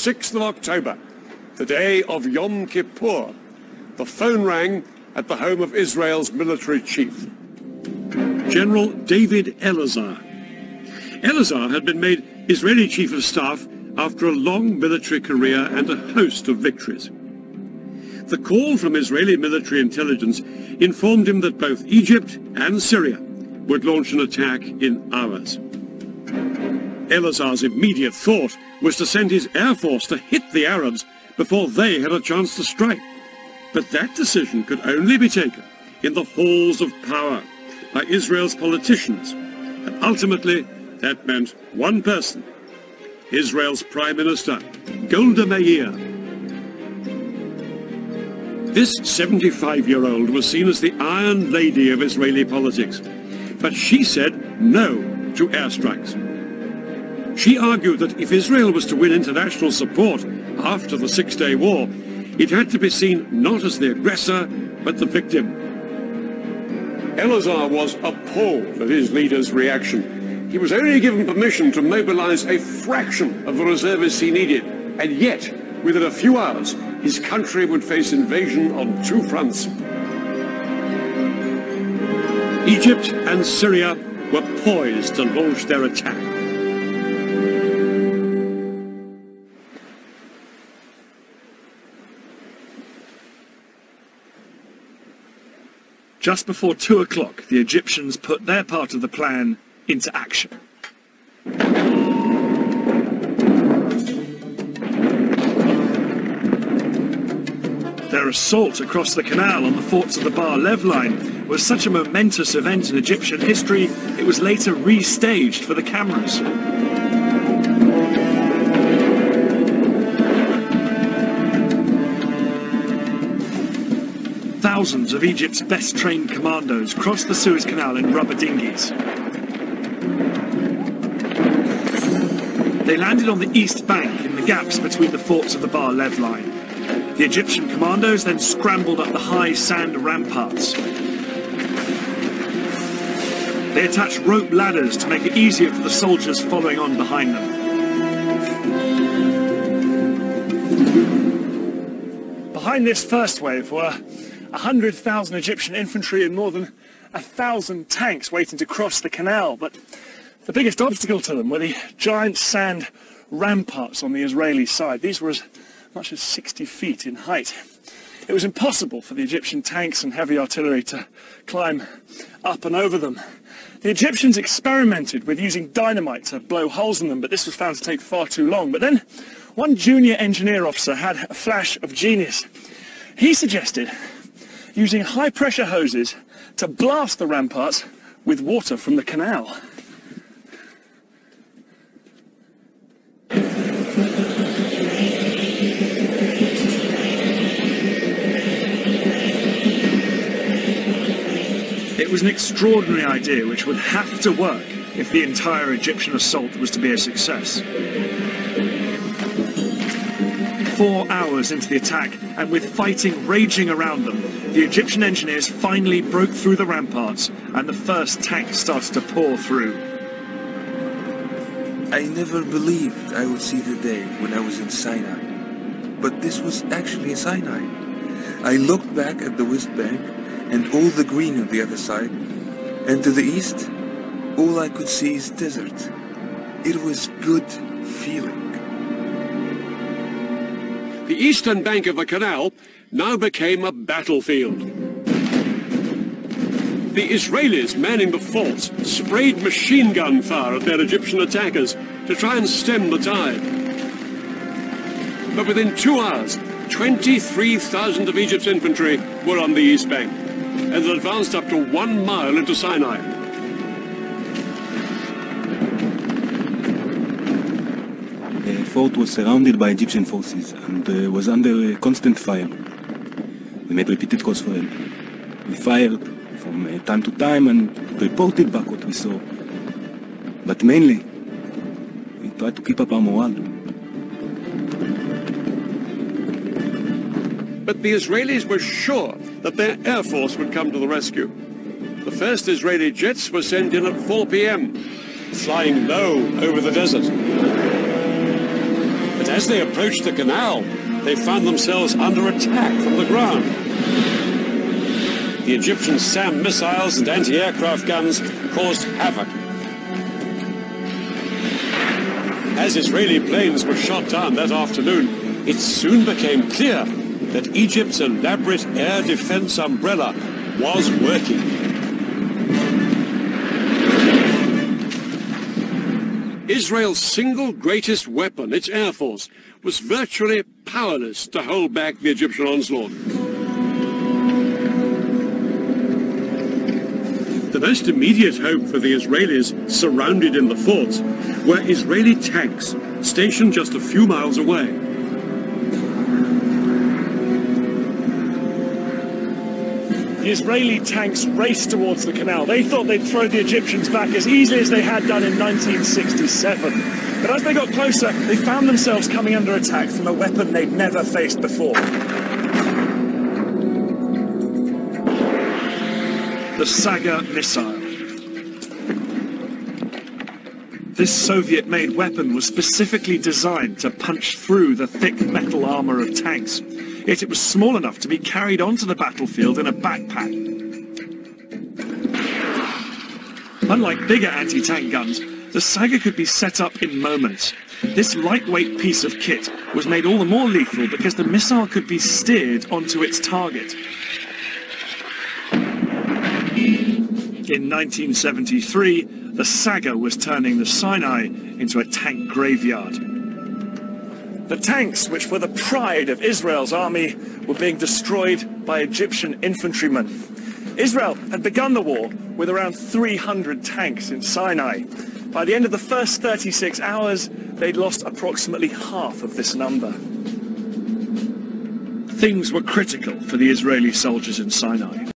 6th of October, the day of Yom Kippur, the phone rang at the home of Israel's military chief, General David Elazar. Elazar had been made Israeli Chief of Staff after a long military career and a host of victories. The call from Israeli military intelligence informed him that both Egypt and Syria would launch an attack in hours. Elazar's immediate thought was to send his air force to hit the Arabs before they had a chance to strike. But that decision could only be taken in the halls of power by Israel's politicians, and ultimately that meant one person, Israel's Prime Minister, Golda Meir. This 75-year-old was seen as the Iron Lady of Israeli politics, but she said no to airstrikes. She argued that if Israel was to win international support after the Six-Day War, it had to be seen not as the aggressor, but the victim. Elazar was appalled at his leader's reaction. He was only given permission to mobilize a fraction of the reservists he needed, and yet, within a few hours, his country would face invasion on two fronts. Egypt and Syria were poised to launch their attack. Just before 2 o'clock, the Egyptians put their part of the plan into action. Their assault across the canal on the forts of the Bar Lev line was such a momentous event in Egyptian history, it was later restaged for the cameras. Thousands of Egypt's best-trained commandos crossed the Suez Canal in rubber dinghies. They landed on the east bank in the gaps between the forts of the Bar Lev line. The Egyptian commandos then scrambled up the high sand ramparts. They attached rope ladders to make it easier for the soldiers following on behind them. Behind this first wave were 100,000 Egyptian infantry and more than 1,000 tanks waiting to cross the canal, but the biggest obstacle to them were the giant sand ramparts on the Israeli side. These were as much as 60 feet in height. It was impossible for the Egyptian tanks and heavy artillery to climb up and over them. The Egyptians experimented with using dynamite to blow holes in them, but this was found to take far too long. But then one junior engineer officer had a flash of genius. He suggested using high-pressure hoses to blast the ramparts with water from the canal. It was an extraordinary idea which would have to work if the entire Egyptian assault was to be a success. 4 hours into the attack, and with fighting raging around them, the Egyptian engineers finally broke through the ramparts, and the first tanks started to pour through. I never believed I would see the day when I was in Sinai. But this was actually a Sinai. I looked back at the West Bank, and all the green on the other side, and to the east, all I could see is desert. It was good feeling. The eastern bank of the canal now became a battlefield. The Israelis manning the forts sprayed machine gun fire at their Egyptian attackers to try and stem the tide. But within 2 hours, 23,000 of Egypt's infantry were on the east bank, and had advanced up to 1 mile into Sinai. The fort was surrounded by Egyptian forces and was under constant fire. We made repeated calls for help. We fired from time to time and reported back what we saw. But mainly, we tried to keep up our morale. But the Israelis were sure that their air force would come to the rescue. The first Israeli jets were sent in at 4 p.m., flying low over the desert. But As they approached the canal, they found themselves under attack from the ground. The Egyptian SAM missiles and anti-aircraft guns caused havoc. As Israeli planes were shot down that afternoon, it soon became clear that Egypt's elaborate air defense umbrella was working. Israel's single greatest weapon, its air force, was virtually powerless to hold back the Egyptian onslaught. The most immediate hope for the Israelis surrounded in the forts were Israeli tanks stationed just a few miles away. The Israeli tanks raced towards the canal. They thought they'd throw the Egyptians back as easily as they had done in 1967. But as they got closer, they found themselves coming under attack from a weapon they'd never faced before. The Saga missile. This Soviet-made weapon was specifically designed to punch through the thick metal armour of tanks. Yet it was small enough to be carried onto the battlefield in a backpack. Unlike bigger anti-tank guns, the Saga could be set up in moments. This lightweight piece of kit was made all the more lethal because the missile could be steered onto its target. In 1973, the Saga was turning the Sinai into a tank graveyard. The tanks, which were the pride of Israel's army, were being destroyed by Egyptian infantrymen. Israel had begun the war with around 300 tanks in Sinai. By the end of the first 36 hours, they'd lost approximately half of this number. Things were critical for the Israeli soldiers in Sinai.